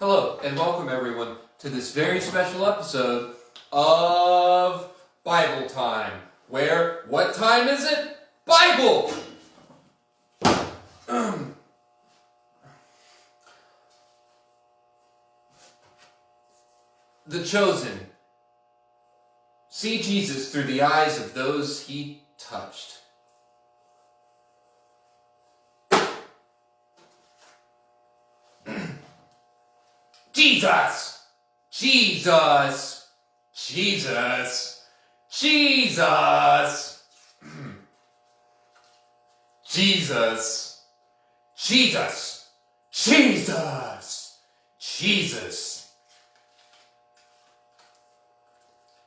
Hello, and welcome everyone to this very special episode of Bible Time, where, what time is it? Bible! The Chosen. See Jesus through the eyes of those he touched. Jesus! Jesus! Jesus! Jesus! Jesus! Jesus! Jesus!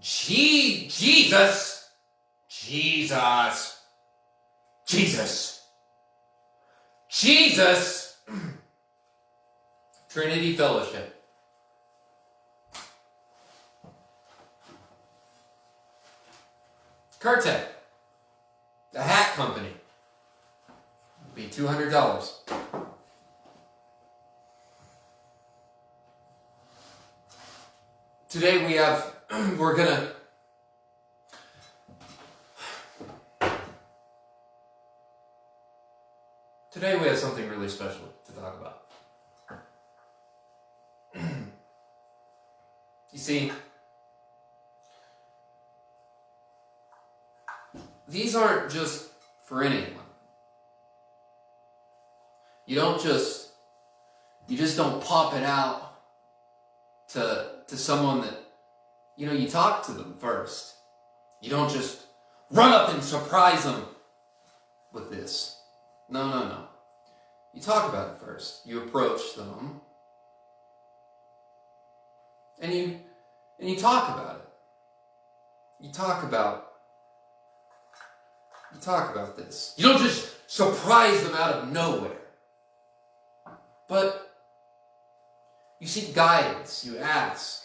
Jesus! Jesus! Jesus! Jesus! Jesus! Trinity Fellowship. Curtec, the hat company. Be $200. Today we have, Today we have something really special to talk about. You see, these aren't just for anyone. You just don't pop it out to someone that, you talk to them first. You don't just run up and surprise them with this. No. You talk about it first. You approach them. And you talk about it. You talk about this. You don't just surprise them out of nowhere. But you seek guidance. You ask.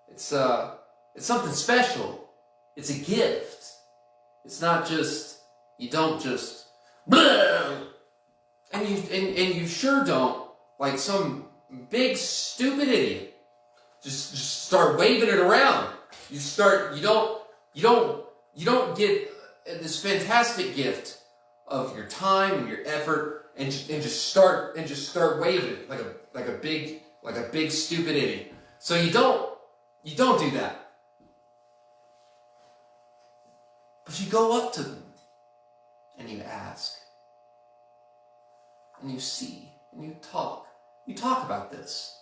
It's something special. It's a gift. It's not just, you don't just blah, and you sure don't, like some big stupid idiot, just start waving it around. You don't get this fantastic gift of your time and your effort and just start waving it like a big stupid idiot. So you don't do that. But you go up to them and you ask and you see and you talk. You talk about this.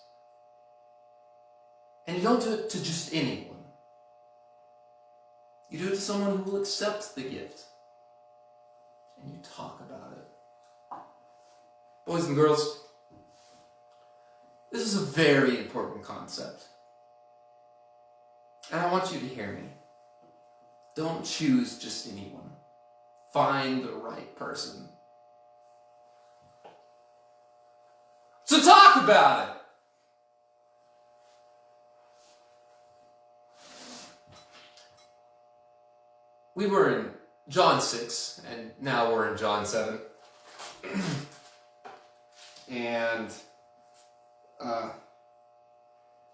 And you don't do it to just anyone. You do it to someone who will accept the gift. And you talk about it. Boys and girls, this is a very important concept. And I want you to hear me. Don't choose just anyone. Find the right person. So talk about it! We were in John 6, and now we're in John 7. And,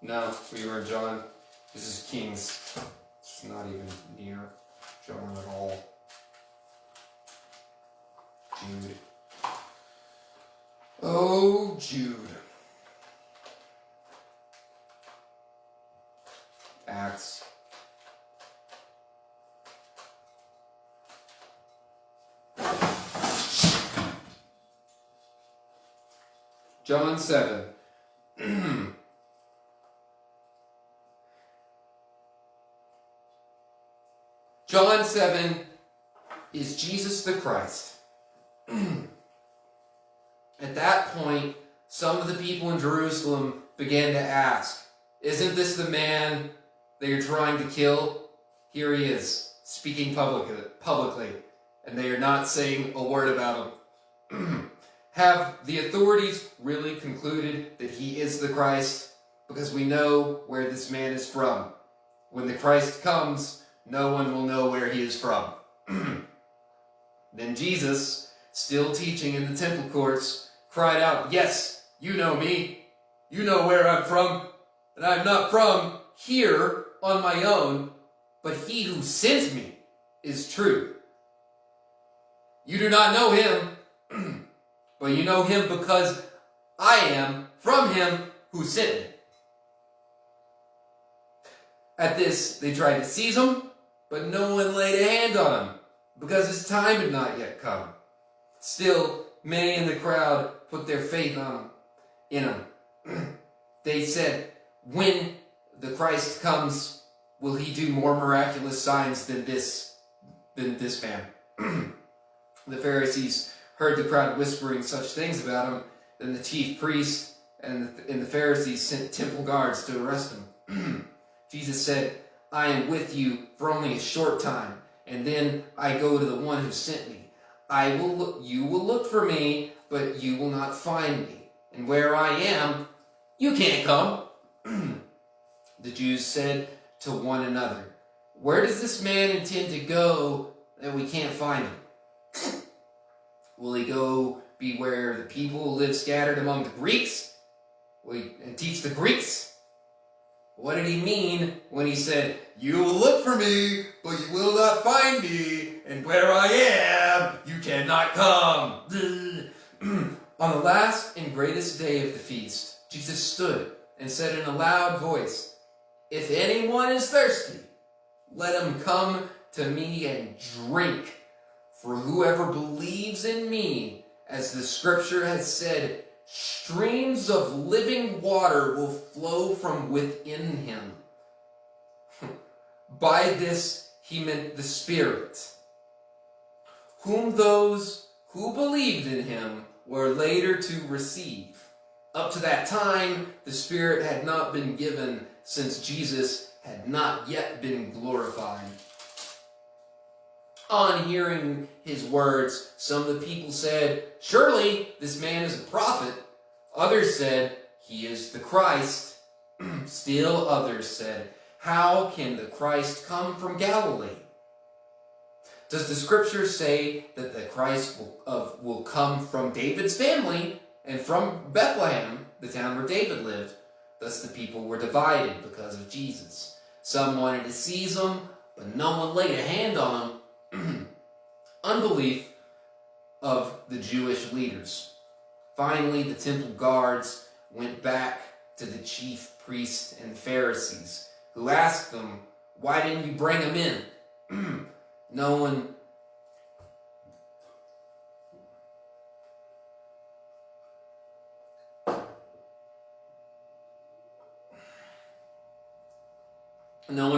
no, we were in John. This is Kings. It's not even near John at all. Jude. Oh, Jude. Acts. John 7. John 7 is Jesus the Christ. At that point, some of the people in Jerusalem began to ask, "Isn't this the man that you're trying to kill? Here he is, speaking publicly, and they are not saying a word about him." Have the authorities really concluded that he is the Christ? Because we know where this man is from. When the Christ comes, no one will know where he is from. Then Jesus, still teaching in the temple courts, cried out, "Yes, you know me. You know where I'm from, and I'm not from here on my own, but he who sent me is true. You do not know him, but you know him because I am from him who sent me. At this, they tried to seize him, but no one laid a hand on him, because his time had not yet come. Still, many in the crowd put their faith in him. They said, when the Christ comes, will he do more miraculous signs than this man? The Pharisees heard the crowd whispering such things about him. Then the chief priests and the Pharisees sent temple guards to arrest him. Jesus said, I am with you for only a short time, and then I go to the one who sent me. You will look for me, but you will not find me. And where I am, you can't come. The Jews said to one another, where does this man intend to go that we can't find him? Will he go be where the people live scattered among the Greeks? Will he teach the Greeks? What did he mean when he said, you will look for me, but you will not find me, and where I am, you cannot come? On the last and greatest day of the feast, Jesus stood and said in a loud voice, if anyone is thirsty, let him come to me and drink. For whoever believes in me, as the scripture has said, streams of living water will flow from within him. By this he meant the Spirit, whom those who believed in him were later to receive. Up to that time, the Spirit had not been given, since Jesus had not yet been glorified. On hearing his words, some of the people said, surely this man is a prophet. Others said, he is the Christ. Still others said, how can the Christ come from Galilee? Does the scripture say that the Christ will come from David's family and from Bethlehem, the town where David lived? Thus the people were divided because of Jesus. Some wanted to seize him, but no one laid a hand on him. Unbelief of the Jewish leaders. Finally, the temple guards went back to the chief priests and Pharisees, who asked them, why didn't you bring him in? No one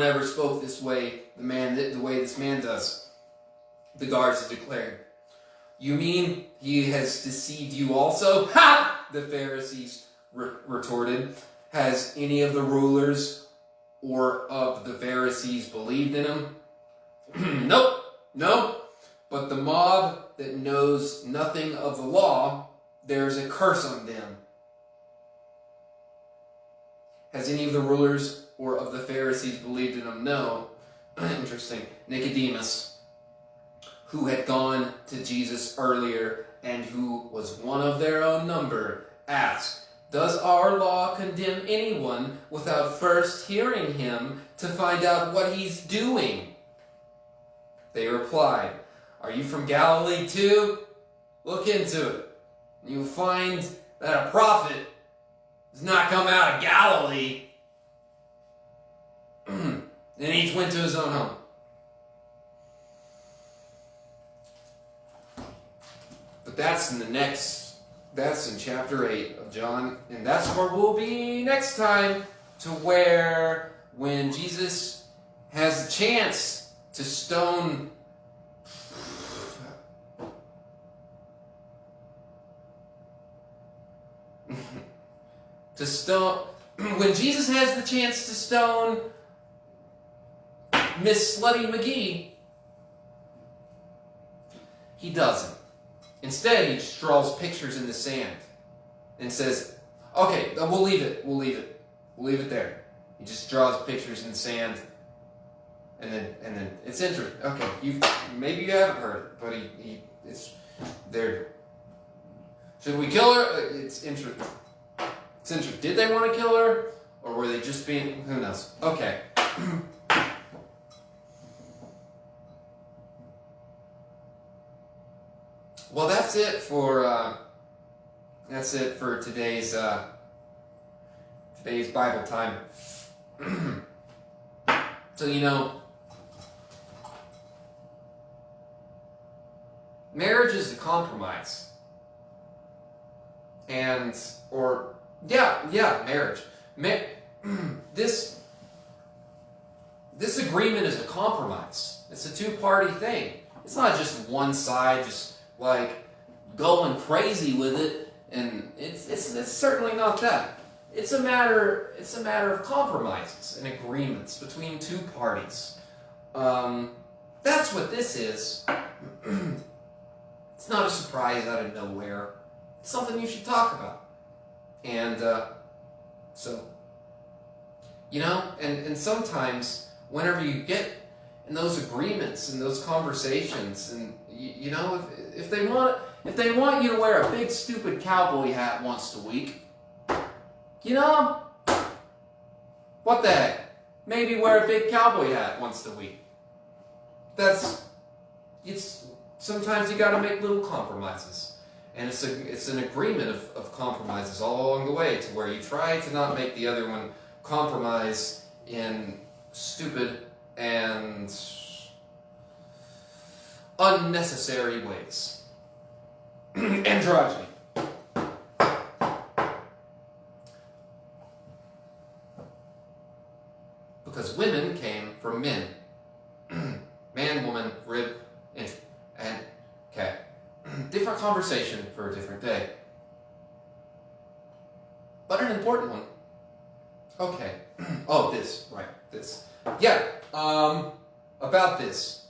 ever spoke this way, the way this man does. The guards declared. You mean he has deceived you also? Ha! The Pharisees retorted. Has any of the rulers or of the Pharisees believed in him? No. But the mob that knows nothing of the law, there's a curse on them. Has any of the rulers or of the Pharisees believed in him? No. Interesting. Nicodemus, who had gone to Jesus earlier and who was one of their own number, asked, does our law condemn anyone without first hearing him to find out what he's doing? They replied, are you from Galilee too? Look into it. You'll find that a prophet does not come out of Galilee. Then each went to his own home. But that's in chapter 8 of John, and that's where we'll be next time, to where when Jesus has the chance to stone when Jesus has the chance to stone Miss Slutty McGee, he doesn't. Instead, he just draws pictures in the sand and says, okay, we'll leave it. We'll leave it there. He just draws pictures in the sand, and then it's interesting. Okay, maybe you haven't heard it, but it's there. Should we kill her? It's interesting. Did they want to kill her? Or were they just being... Who knows? Okay. Well, that's it for today's Bible time. So, marriage is a compromise. Marriage. This agreement is a compromise. It's a two-party thing. It's not just one side just like going crazy with it, and it's certainly not that. It's a matter of compromises and agreements between two parties. That's what this is. It's not a surprise out of nowhere. It's something you should talk about. And and sometimes whenever you get in those agreements and those conversations, and if they want you to wear a big stupid cowboy hat once a week, what the heck? Maybe wear a big cowboy hat once a week. Sometimes you gotta make little compromises. And it's an agreement of compromises all along the way, to where you try to not make the other one compromise in stupid and unnecessary ways. Androgyny. Because women came from men. Man, woman, rib, and cat. Different conversation for a different day. But an important one. Okay. Oh, this. Right. This. Yeah. About this.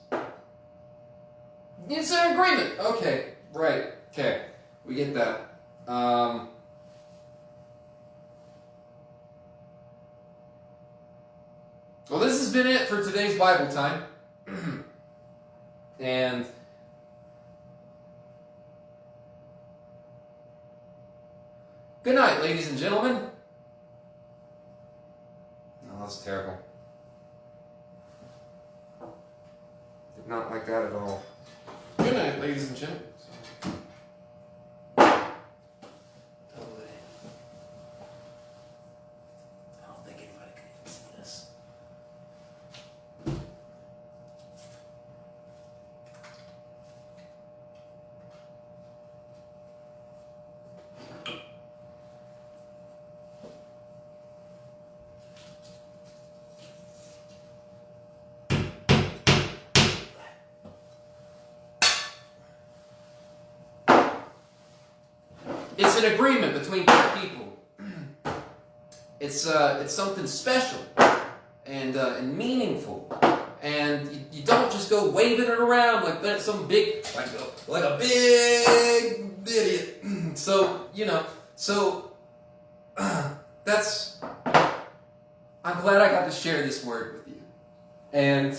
It's an agreement. Okay. Right. Okay. We get that. Well, this has been it for today's Bible time. And good night, ladies and gentlemen. No, that's terrible. Did not like that at all. Good night, ladies and gentlemen. Totally. I don't think anybody could even see this. It's an agreement between two people. It's something special and meaningful, and you don't just go waving it around like that's some big like a big idiot. So that's. I'm glad I got to share this word with you, and.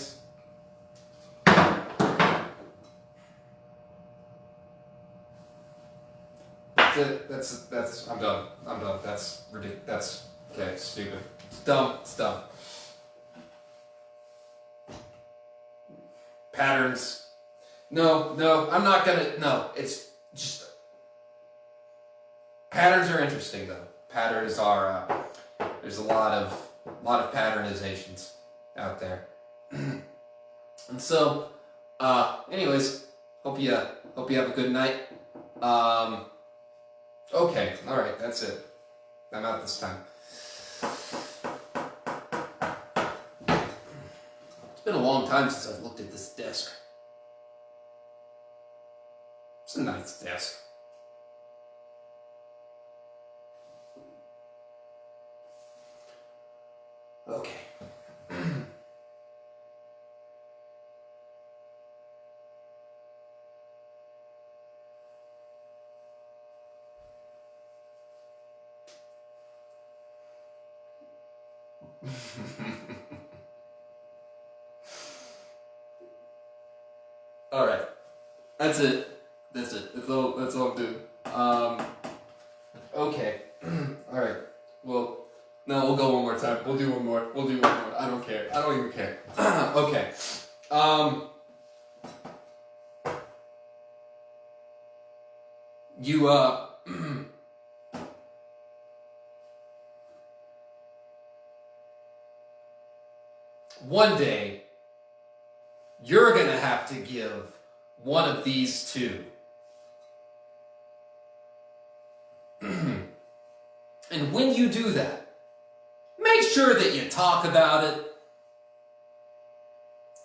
That's I'm done. That's ridiculous. That's okay, stupid. It's dumb. Patterns. No, I'm not gonna it's just patterns are interesting though. Patterns are there's a lot of patternizations out there. And so anyways, hope you have a good night. Okay, alright, that's it. I'm out this time. It's been a long time since I've looked at this desk. It's a nice desk. Okay. All right, that's it. That's all I'm doing. Okay. All right. No, we'll go one more time. We'll do one more. We'll do one more. I don't care. I don't even care. Okay. You, one day, you're gonna have to give one of these two. And when you do that, make sure that you talk about it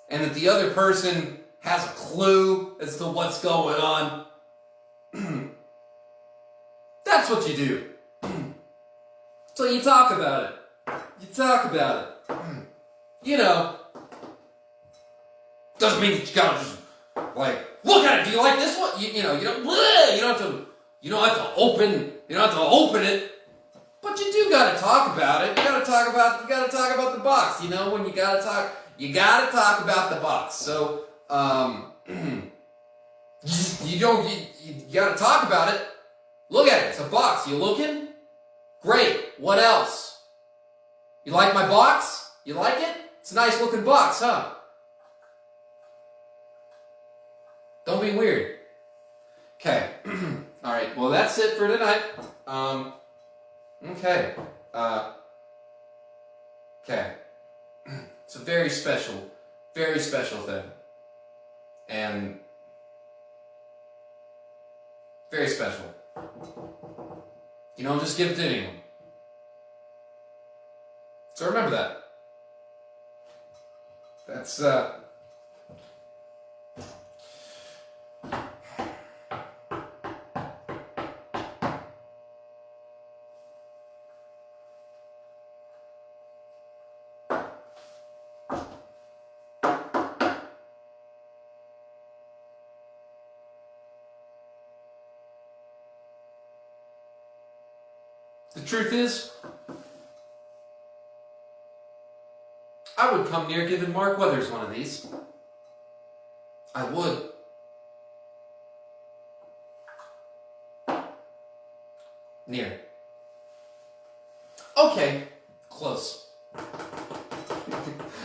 and that the other person has a clue as to what's going on. That's what you do. So you talk about it. You talk about it. You know, doesn't mean that you gotta just like look at it. Do you like this one? You don't have to open it. But you do gotta talk about it. You gotta talk about the box. You know, when you gotta talk about the box. So you gotta talk about it. Look at it. It's a box. You looking? Great. What else? You like my box? You like it? It's a nice looking box, huh? Don't be weird. Okay. All right. Well, that's it for tonight. Okay. Okay. It's a very special thing. And very special. You don't just give it to anyone. So remember that. That's, the truth is, I would come near giving Mark Weathers one of these. I would. Near. Okay. Close.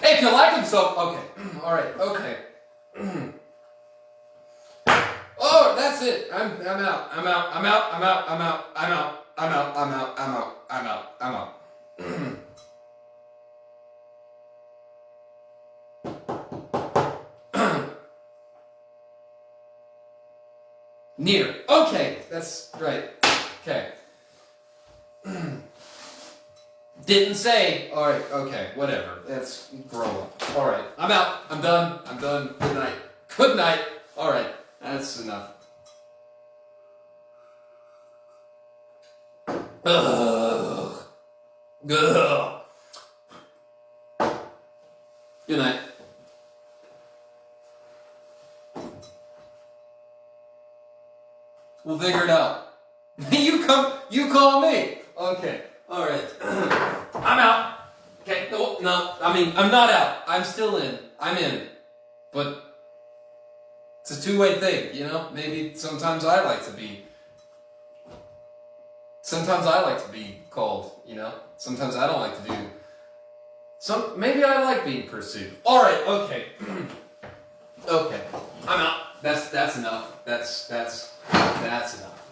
Hey, if you like him so... Okay. Alright, okay. Oh, that's it. I'm out. Near. Okay, that's right. Okay. Didn't say. Alright, okay, whatever. Let's grow up. Alright, I'm out. I'm done. Good night. Good night. Alright, that's enough. Ugh. Ugh. Good night. We'll figure it out. You call me. Okay. Alright. I'm out. Okay, no, I'm not out. I'm still in. I'm in. But it's a two-way thing, you know? Maybe sometimes I like to be called, you know? Sometimes I don't like to do... Maybe I like being pursued. Alright, okay. Okay. I'm out. That's enough. That's enough.